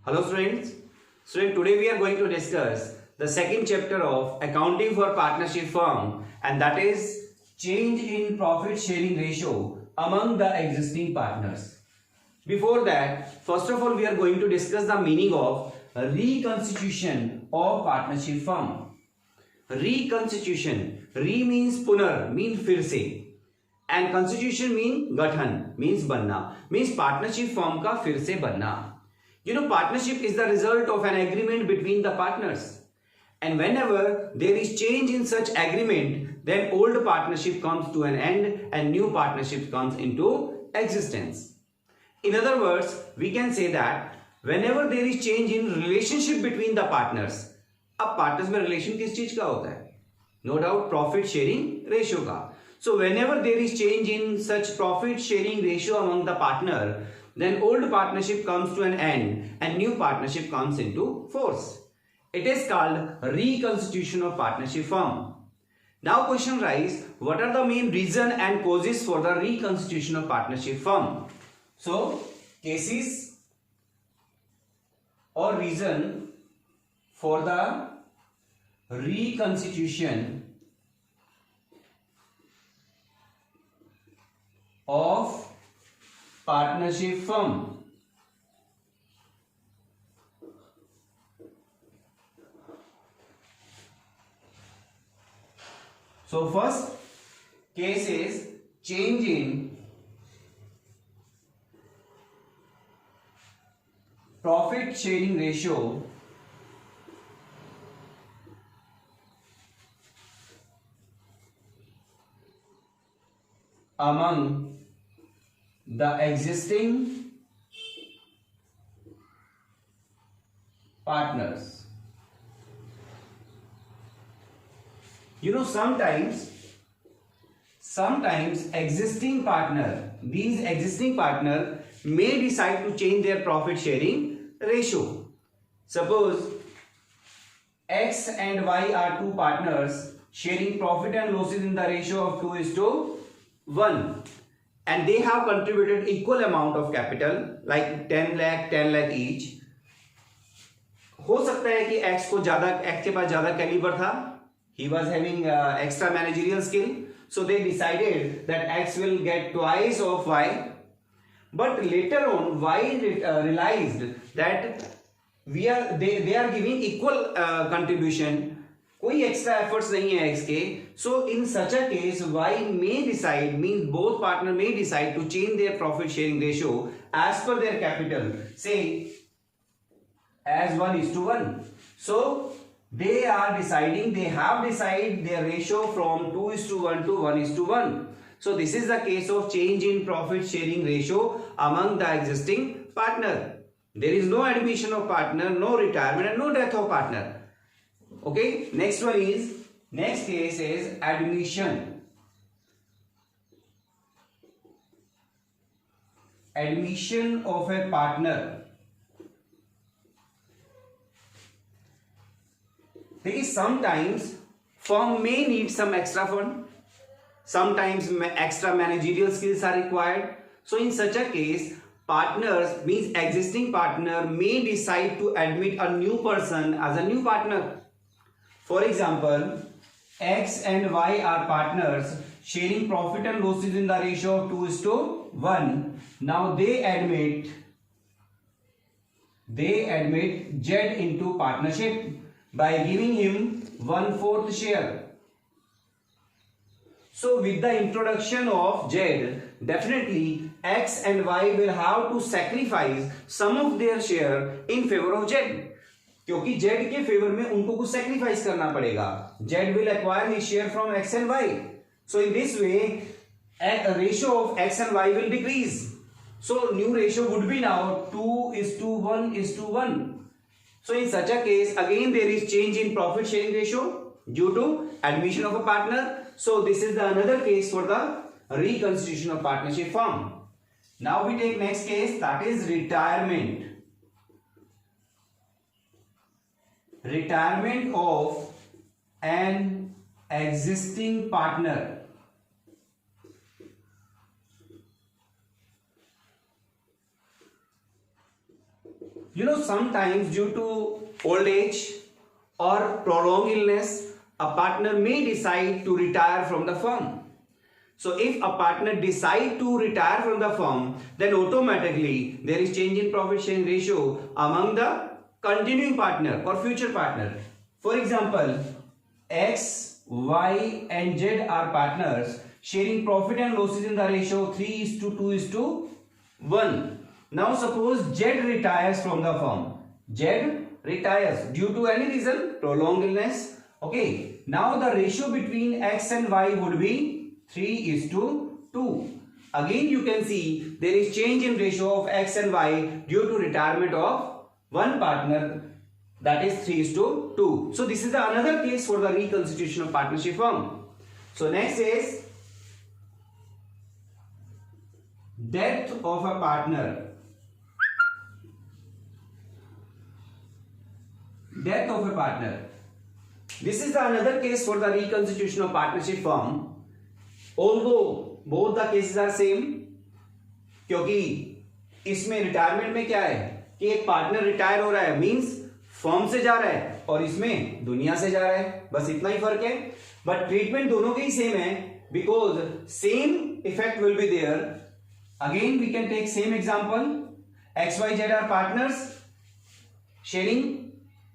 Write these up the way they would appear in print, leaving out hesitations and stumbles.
Hello students. Today we are going to discuss the second chapter of accounting for partnership firm, and that is change in profit sharing ratio among the existing partners. Before that, first of all we are going to discuss the meaning of reconstitution of partnership firm. Reconstitution, re means punar, means फिर से, and constitution mean गठन, means बनना, means partnership firm का फिर से बनना. You know, partnership is the result of an agreement between the partners, and whenever there is change in such agreement, then old partnership comes to an end and new partnership comes into existence. In other words, we can say that whenever there is change in relationship between the partners, अब partners में relation किस चीज का होता है? No doubt profit sharing ratio का. So whenever there is change in such profit sharing ratio among the partner, then old partnership comes to an end and new partnership comes into force. It is called reconstitution of partnership firm. Now question rise, what are the main reason and causes for the reconstitution of partnership firm? So cases or reason for the reconstitution of partnership firm. So first case is change in profit sharing ratio among the existing partners. You know, sometimes existing partner, these existing partner may decide to change their profit sharing ratio. Suppose X and Y are two partners sharing profit and losses in the ratio of 2:1, and they have contributed equal amount of capital like 10 lakh each. हो सकता है कि X के पास ज्यादा calibre था, he was having extra managerial skill, so they decided that X will get twice of Y, but later on Y realized that they are giving equal contribution, कोई extra efforts नहीं है X के. So in such a case Y may decide, mean both partner may decide to change their profit sharing ratio as per their capital, say as 1:1. So they are deciding, they have decided their ratio from 2:1 to 1:1. So this is the case of change in profit sharing ratio among the existing partner. There is no admission of partner, no retirement and no death of partner. Okay, next case is admission of a partner. Because sometimes firm may need some extra fund, sometimes extra managerial skills are required. So in such a case, partners means existing partner may decide to admit a new person as a new partner. For example, X and Y are partners sharing profit and losses in the ratio of 2:1. Now they admit Z into partnership by giving him 1/4 share. So with the introduction of Z, definitely X and Y will have to sacrifice some of their share in favor of Z. क्योंकि Z के favour में उनको कुछ sacrifice करना पड़ेगा. Z will acquire his share from X and Y. So in this way, a ratio of X and Y will decrease. So new ratio would be now 2:1:1. So in such a case, again there is change in profit sharing ratio due to admission of a partner. So this is the another case for the reconstitution of partnership firm. Now we take next case, that is retirement of an existing partner. Sometimes due to old age or prolonged illness, a partner may decide to retire from the firm. So if a partner decide to retire from the firm, then automatically there is change in profit sharing ratio among the continuing partner or future partner. For example, X, Y and Z are partners sharing profit and losses in the ratio 3:2:1. Now suppose Z retires from the firm. Z retires due to any reason, prolonged illness. Okay, now the ratio between X and Y would be 3:2. Again you can see there is change in ratio of X and Y due to retirement of one partner, that is 3:2. So this is another case for the reconstitution of partnership firm. So next is death of a partner. Death of a partner. This is another case for the reconstitution of partnership firm. Although both the cases are same, क्योंकि इसमें retirement में क्या है कि एक partner retire हो रहा है, मींस फर्म से जा रहा है, और इसमें दुनिया से जा रहा है, बस इतना ही फर्क है. बट ट्रीटमेंट दोनों के ही सेम है, because same effect will be there. Again we can take same example. XYZ are partners sharing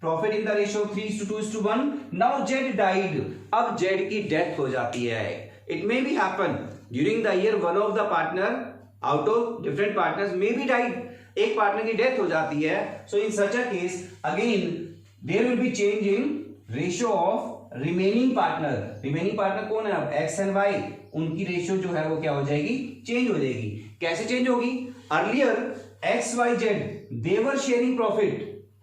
profit in the ratio 3:2:1. Now Z died. अब Z की डेथ हो जाती है. It may be happen during the year one of the partner out of different partners may be died. एक partner की death हो जाती है. So in such a case again there will be change in ratio of remaining partner. Remaining partner कौन है अब? X and Y. उनकी ratio जो है वो क्या हो जाएगी? चेंज हो जाएगी. कैसे चेंज होगी? Earlier XYZ they were sharing profit.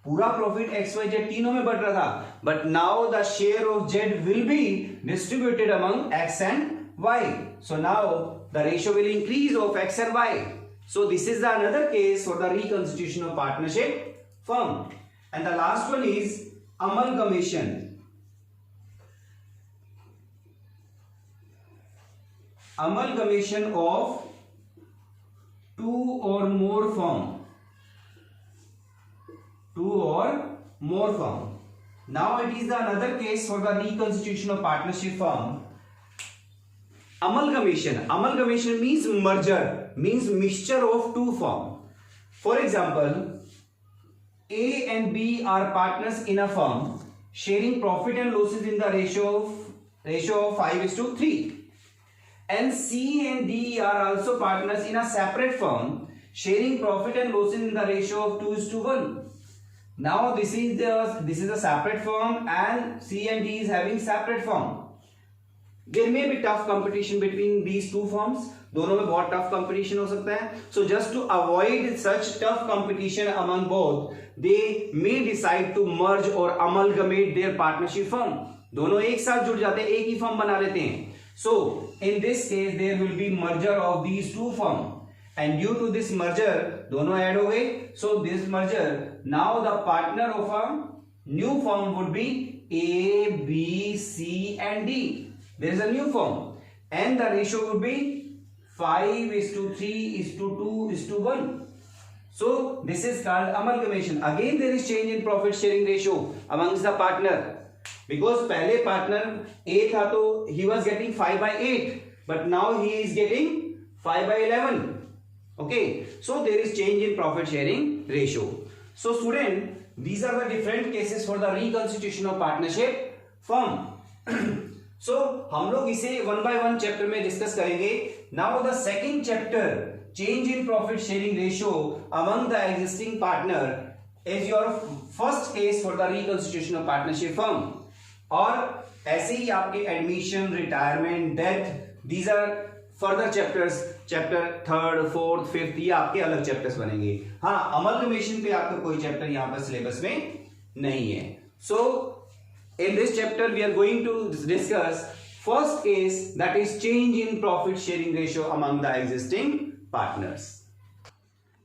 पूरा प्रॉफिट XYZ तीनों में बढ़ रहा था. But now the share of Z will be distributed among X and Y. So now the ratio will increase of X and Y. So this is another case for the reconstitution of partnership firm. And the last one is amalgamation. Amalgamation of two or more firm. Two or more firm. Now it is another case for the reconstitution of partnership firm. Amalgamation. Amalgamation means merger, means mixture of two firm. For example, A and B are partners in a firm sharing profit and losses in the ratio of 5:3. And C and D are also partners in a separate firm sharing profit and losses in the ratio of 2:1. Now this is a separate firm and C and D is having separate firm. There may be tough competition between these two firms. दोनों में बहुत tough competition हो सकता है. So just to avoid such tough competition among both, they may decide to merge or amalgamate their partnership firm. दोनों एक साथ जुड़ जाते हैं, एक ही firm बना लेते हैं. So in this case there will be merger of these two firms. And due to this merger, दोनों ऐड हो गए. So this merger, now the partner of a new firm would be A, B, C and D. There is a new firm and the ratio would be 5:3:2:1. So this is called amalgamation. Again there is change in profit sharing ratio amongst the partner, because पहले partner A था तो he was getting 5/8, but now he is getting 5/11. Okay, so there is change in profit sharing ratio. So student, these are the different cases for the reconstitution of partnership firm. So हम लोग इसे one by one chapter में discuss करेंगे. Now the second chapter, change in profit sharing ratio among the existing partner, is your first case for the reconstitution of partnership firm. और ऐसे ही आपके admission, retirement, death, these are further chapters. Chapter 3rd, 4th, 5th ये आपके अलग chapters बनेंगे. हाँ, amalgamation पे आपका कोई चैप्टर यहाँ पर सिलेबस में नहीं है. So in this chapter we are going to discuss first case, that is change in profit sharing ratio among the existing partners.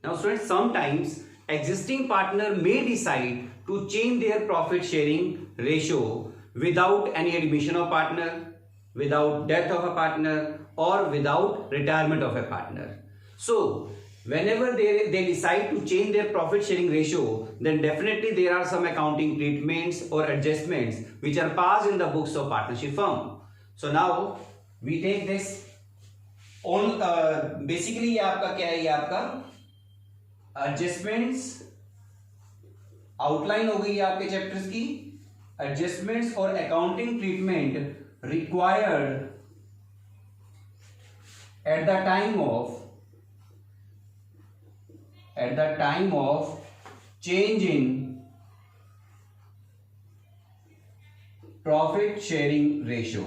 Now students, sometimes existing partner may decide to change their profit sharing ratio without any admission of partner, without death of a partner or without retirement of a partner. So whenever they decide to change their profit sharing ratio, then definitely there are some accounting treatments or adjustments which are passed in the books of partnership firm. So now we take this on basically ये आपका क्या है, ये आपका adjustments outline हो गई है आपके चैप्टर्स की. एडजस्टमेंट्स और accounting treatment required at the time of change in profit sharing ratio.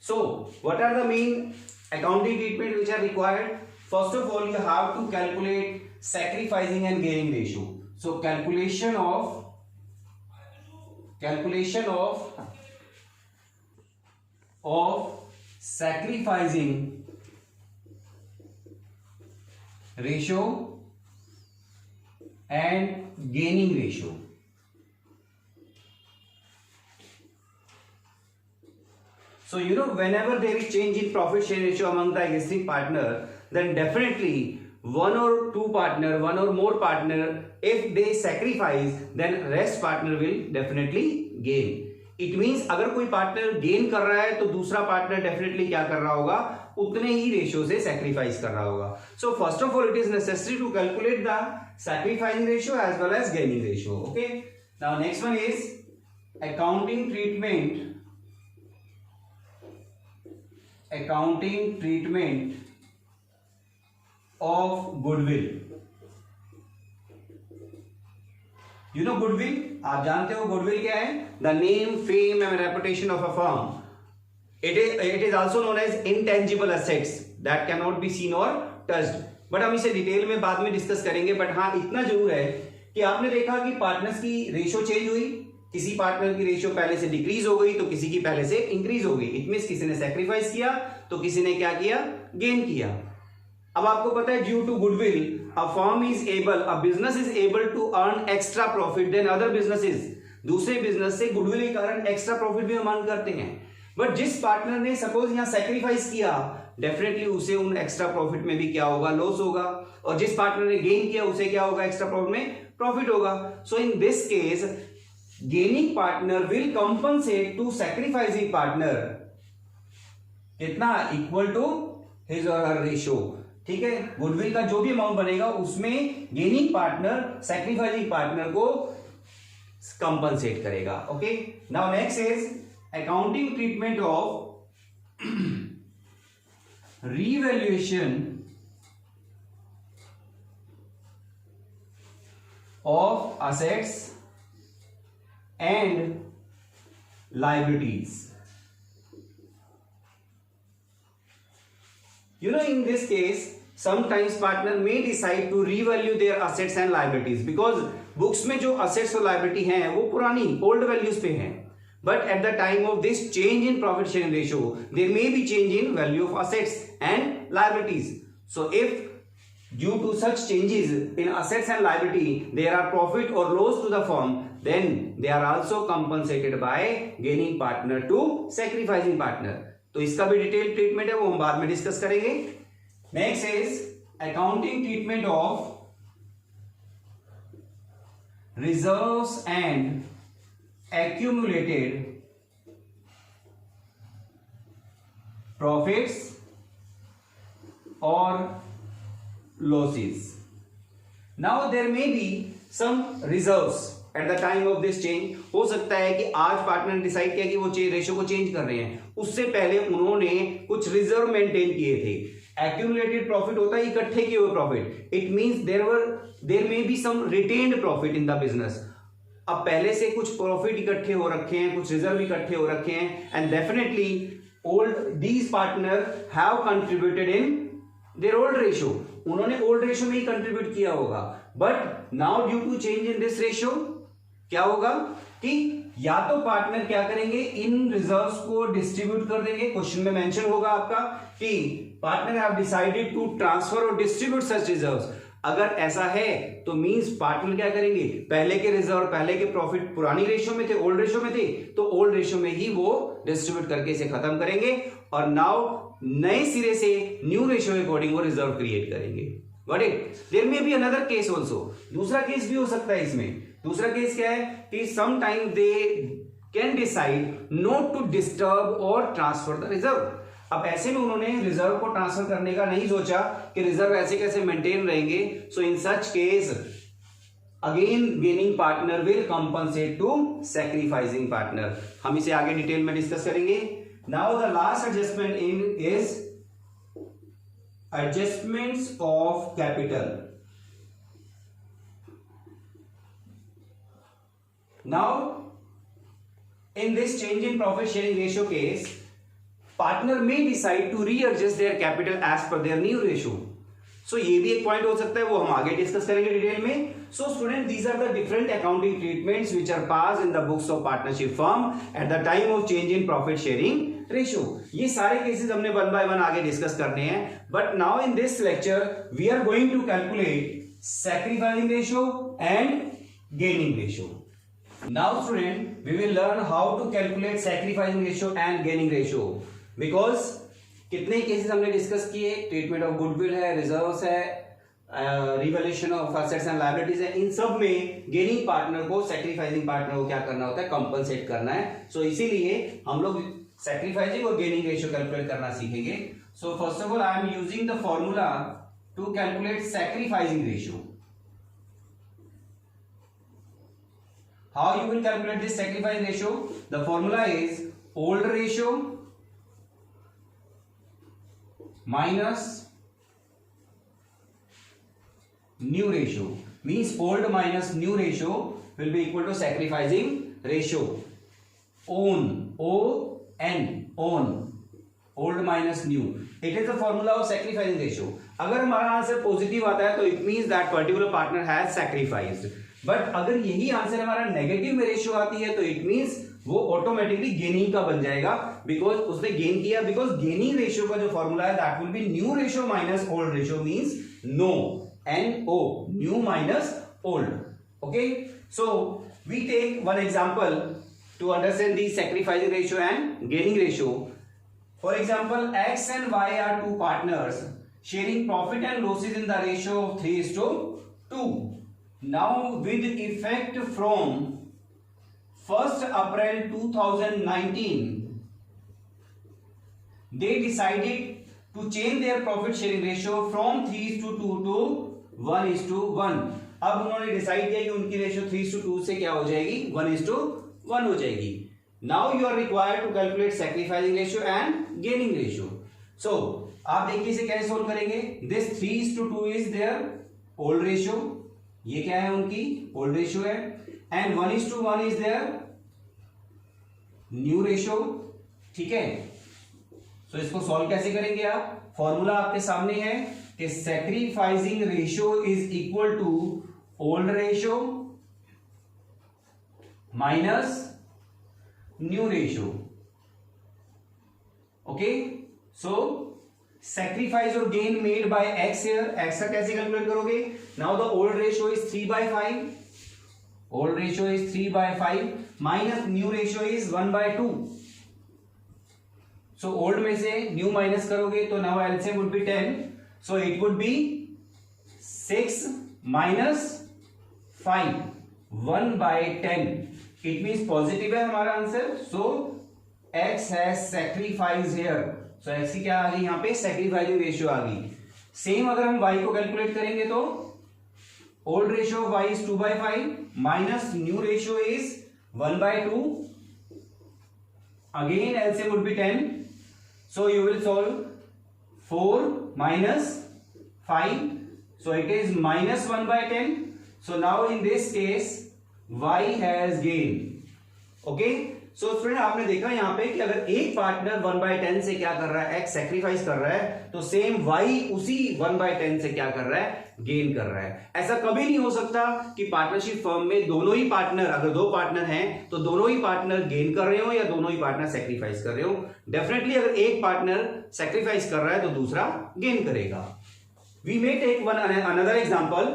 So what are the main accounting treatment which are required? First of all, you have to calculate sacrificing and gaining ratio. So calculation of sacrificing ratio and gaining ratio. So whenever there is change in profit share ratio among the existing partner, then definitely one or more partner, if they sacrifice, then rest partner will definitely gain. It means अगर कोई partner gain कर रहा है तो दूसरा partner definitely क्या कर रहा होगा, उतने ही रेशियो से सैक्रिफाइस कर रहा होगा. So first of all it is necessary to calculate the sacrificing ratio as well as gaining ratio. Okay, now next one is accounting treatment of goodwill. Goodwill आप जानते हो, गुडविल क्या है? The name, fame and reputation of a firm. It is also known as intangible assets that can not be seen और touched. But हम इसे detail में बाद में डिस्कस करेंगे. बट हाँ, इतना जरूर है कि आपने देखा कि पार्टनर्स की रेशियो चेंज हुई. किसी पार्टनर की रेशियो पहले से डिक्रीज हो गई तो किसी की पहले से इंक्रीज हो गई. इट मींस किसी ने सैक्रिफाइस किया तो किसी ने क्या किया, गेन किया. अब आपको पता है, due to goodwill a business is able to earn extra profit then other businesses. दूसरे बिजनेस से गुडविल के कारण एक्स्ट्रा प्रॉफिट भी हम अर्न करते हैं. बट जिस पार्टनर ने सपोज यहां सैक्रिफाइस किया, डेफिनेटली उसे उन एक्स्ट्रा प्रॉफिट में भी क्या होगा, लॉस होगा. और जिस पार्टनर ने गेन किया उसे क्या होगा, एक्स्ट्रा प्रॉफिट में प्रॉफिट होगा. So in this case gaining partner will compensate to sacrificing partner कितना, इक्वल टू हिज और हर रेशियो. ठीक है, गुडविल का जो भी अमाउंट बनेगा उसमें गेनिंग पार्टनर सैक्रिफाइसिंग पार्टनर को कंपनसेट करेगा. Okay, now next is accounting treatment of revaluation of assets and liabilities. In this case, sometimes partner may decide to revalue their assets and liabilities because books में जो assets और liability हैं वो पुरानी old values पे हैं. But at the time of this change in profit sharing ratio, there may be change in value of assets and liabilities. So if due to such changes in assets and liability there are profit or loss to the firm, then they are also compensated by gaining partner to sacrificing partner. तो इसका भी detail treatment है, वो हम बाद में discuss करेंगे. Next is accounting treatment of reserves and accumulated profits और losses. Now there may be some reserves at the time of this change. हो सकता है कि आज पार्टनर ने डिसाइड किया कि वो रेशियो को चेंज कर रहे हैं, उससे पहले उन्होंने कुछ रिजर्व मेंटेन किए थे. एक्यूमुलेटेड प्रॉफिट होता है इकट्ठे किए हुए profit. It means there may be some retained profit in the business. अब पहले से कुछ प्रॉफिट इकट्ठे हो रखे हैं, कुछ रिजर्व इकट्ठे हो रखे हैं, and definitely these partner have contributed in their old ratio. उन्होंने ओल्ड रेशियो में ही कंट्रीब्यूट किया होगा. But now due to change in this ratio क्या होगा कि या तो पार्टनर क्या करेंगे, इन रिजर्व्स को डिस्ट्रीब्यूट कर देंगे. क्वेश्चन में मेंशन होगा आपका कि partner have decided to transfer और डिस्ट्रीब्यूट सच रिजर्व्स. अगर ऐसा है तो मींस पार्टनर क्या करेंगे, पहले के रिजर्व, पहले के प्रॉफिट पुरानी रेशियो में थे, ओल्ड रेशियो में थे, तो ओल्ड रेशियो में ही वो डिस्ट्रीब्यूट करके इसे खत्म करेंगे और नाउ नए सिरे से न्यू रेशियो के अकॉर्डिंग वो रिजर्व क्रिएट करेंगे। Got it? There may be another case also, दूसरा केस भी हो सकता है इसमें। दूसरा केस क्या है कि some time they can decide not to disturb और ट्रांसफर द रिजर्व। अब ऐसे में उन्होंने रिजर्व को ट्रांसफर करने का नहीं सोचा कि रिजर्व ऐसे कैसे मेंटेन रहेंगे। So in such case again gaining partner will compensate to sacrificing partner. हम इसे आगे डिटेल में डिस्कस करेंगे। Now the last adjustment in is adjustments of capital. Now in this change in profit sharing ratio case, partner may decide to readjust their capital as per their new ratio. So ये भी एक point हो सकता है, वो हम आगे discuss करेंगे डिटेल में। So student, these are the different accounting treatments which are passed in the books of partnership firm at the time of change in profit sharing ratio. ये सारे केसेस हमने वन बाय वन आगे discuss करने हैं, but now in this lecture we are going to calculate sacrificing ratio and gaining ratio. Now student, we will learn how to calculate sacrificing ratio and gaining ratio, because कितने cases हमने discuss किए, treatment of goodwill है, reserves है, revaluation of assets and liabilities है, इन सब में gaining partner को sacrificing partner को क्या करना होता है, कंपनसेट करना है। सो इसीलिए हम लोग सैक्रिफाइसिंग और गेनिंग रेशियो कैलकुलेट करना सीखेंगे। So first of all I am using the formula to calculate sacrificing ratio. How you will calculate this sacrifice ratio? The formula is old ratio minus new ratio. Means old minus new ratio will be equal to sacrificing ratio. Own, O-N, own, old minus new. It is the formula of sacrificing ratio. अगर हमारा answer positive आता है तो it means that particular partner has sacrificed. But अगर यही answer हमारा negative में ratio आती है तो इट मींस वो ऑटोमेटिकली गेनिंग का बन जाएगा, बिकॉज उसने गेन किया। बिकॉज गेनिंग रेशियो का जो फॉर्मूला है that will be new ratio minus old ratio, means no, NO, new minus old. Okay, so we take one example to understand the sacrificing ratio and gaining ratio. For example X and Y are two partners sharing profit and losses in the ratio of 3:2. Now with effect from 1st April 2019, they decided to change their profit sharing ratio from 3:2 to 1:1. अब उन्होंने decide किया कि उनकी ratio 3:2 से क्या हो जाएगी, 1:1 हो जाएगी। Now you are required to calculate sacrificing ratio and gaining ratio. So आप देखिए इसे कैसे सोल्व करेंगे। This 3:2 is their old ratio, ये क्या है उनकी ओल्ड रेशियो है, and 1:1 is their new ratio. ठीक है, सो इसको सॉल्व कैसे करेंगे आप, फॉर्मूला आपके सामने है कि sacrificing ratio is equal to old ratio minus new ratio. Okay, so sacrifice or gain made by X here, X का कैसे कैलकुलेट करोगे। Now the old ratio is 3/5, old ratio is 3/5 minus new ratio is 1/2. So old में से new minus करोगे तो now LCM would be 10, so it would be 6 minus 5, 1/10. It means positive है हमारा answer, so X has sacrificed here. So x की क्या आ गई, यहाँ पे सैक्रिफाइसिंग रेशियो आ गई। सेम अगर हम y को कैलकुलेट करेंगे तो old ratio of y is 2/5 minus new ratio is 1/2, again LCM would be 10, so you will solve 4 minus 5, so it is minus 1/10. So now in this case y has gained. Okay, so student आपने देखा यहाँ पे कि अगर एक partner 1/10 से क्या कर रहा है, एक्स सैक्रिफाइस कर रहा है, तो सेम वाई उसी 1/10 से क्या कर रहा है, गेन कर रहा है। ऐसा कभी नहीं हो सकता कि पार्टनरशिप फर्म में दोनों ही पार्टनर, अगर दो पार्टनर हैं तो दोनों ही पार्टनर गेन कर रहे हो या दोनों ही पार्टनर सैक्रिफाइस कर रहे हो। डेफिनेटली अगर एक पार्टनर सैक्रिफाइस कर रहा है तो दूसरा गेन करेगा। We may take one another example,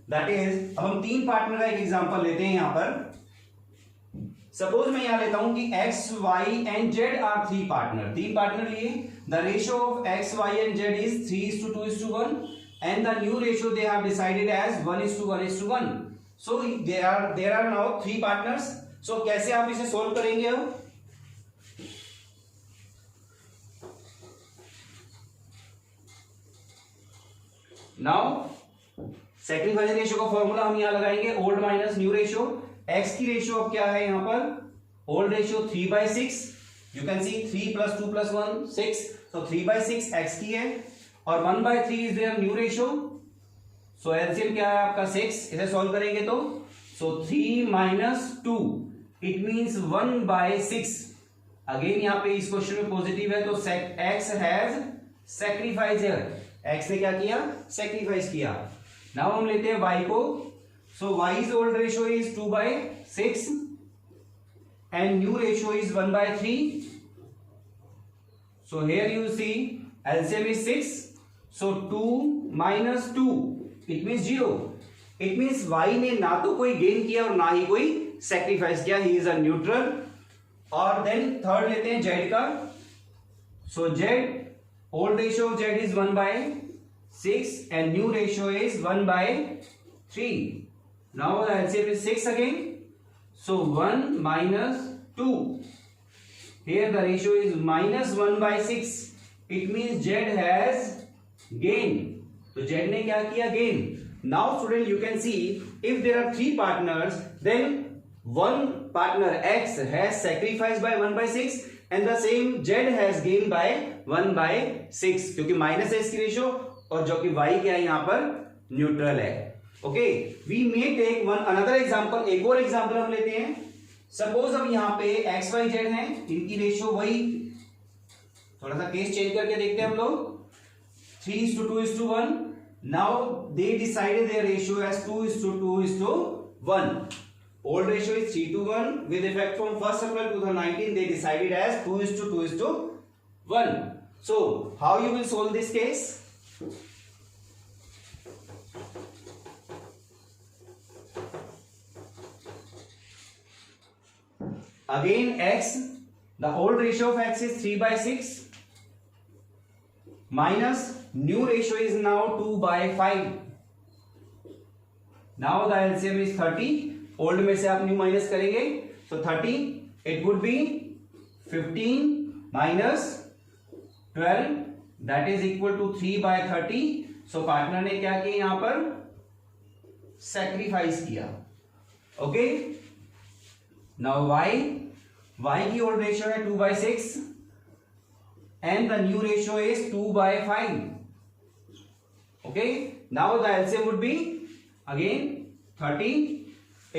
that is, अब हम तीन पार्टनर का एक एग्जांपल लेते हैं यहां पर। सपोज मैं यहां लेता हूं कि x, y and z are three partner, तीन पार्टनर लिए। The ratio of x, y and z is 3:2:1 and the new ratio they have decided as 1:1:1. So there are now three partners. So कैसे आप इसे solve करेंगे अब? Now sacrifice ratio का formula हम यहां लगाएंगे, old minus new ratio. x की रेशियो अब क्या है यहां पर? Old ratio 3/6, you can see 3 + 2 + 1 6, so 3/6 x की है, और 1/3 is their new ratio. So LCM क्या है आपका 6, इसे सॉल्व करेंगे तो 3 - 2 इट मींस 1/6। अगेन यहां पे इस क्वेश्चन में पॉजिटिव है तो x has sacrifice here, x ने क्या किया? सैक्रिफाइस किया। नाउ हम लेते हैं y को। So y's old ratio is 2/6 and new ratio is 1/3। So here you see LCM is 6. So 2 - 2 it means 0. It means y ने ना तो कोई गेन किया और ना ही कोई सैक्रिफाइस किया, ही इज अ न्यूट्रल। और देन थर्ड लेते हैं z का। सो z old ratio of z is 1/6 and new ratio is 1/3। Now the LCM is 6 again. So 1 - 2. Here the ratio is -1/6. It means z has gain. तो z ने क्या किया? Gain. Now student you can see if there are three partners then one partner x has sacrificed by 1/6 and the same z has gained by 1/6 क्योंकि minus है इसकी ratio और जो कि y क्या है यहां पर? न्यूट्रल है। Okay, we may take one another example, एक और एग्जांपल हम लेते हैं। सपोज अब यहां पे x, y, z है, इनकी रेशियो वही, थोड़ा सा केस चेंज करके देखते हैं हम लोग। 3:2:1. Now they decided their ratio as 2:2:1. Old ratio is 3:1. With effect from 1st April 2019, they decided as 2:2:1. So how you will solve this case? Again x, the old ratio of x is 3/6 minus new ratio is now 2/5. Now the LCM is 30. Old में से आप new minus करेंगे तो 30 it would be 15 minus 12 that is equal to 3/30. So partner ने क्या किया यहां पर? सैक्रिफाइस किया। ओके, नाउ y की ओल्ड रेशियो है 2/6 and the new ratio is 2/5. Okay, now the LCM would be again 30.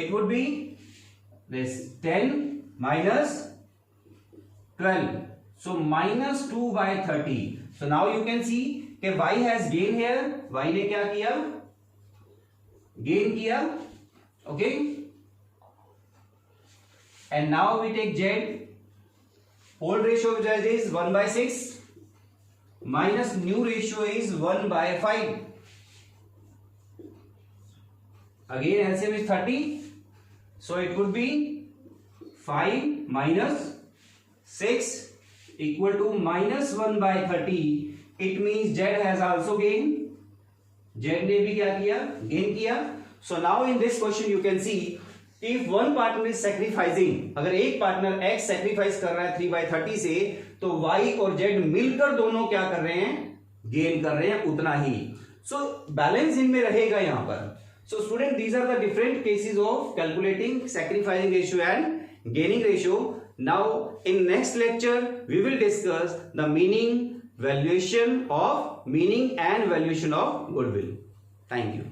It would be this 10 minus 12. So minus 2/30. So now you can see कि y has gain here. y ने क्या किया? Gain किया. Okay. And now we take z. Old ratio of z is 1/6 minus new ratio is 1/5. Again LCM is 30. So it would be 5 minus 6 equal to minus 1/30. It means z has also gained. z ने भी क्या किया? Gain किया. So now in this question you can see if one partner is sacrificing, अगर एक partner x sacrifice कर रहा है 3/30 से, तो y और z मिलकर दोनों क्या कर रहे हैं? गेन कर रहे हैं उतना ही। सो बैलेंस इनमें रहेगा यहां पर। So student these are the different cases of calculating sacrificing ratio and gaining ratio. Now in next lecture we will discuss the meaning and valuation of goodwill. Thank you.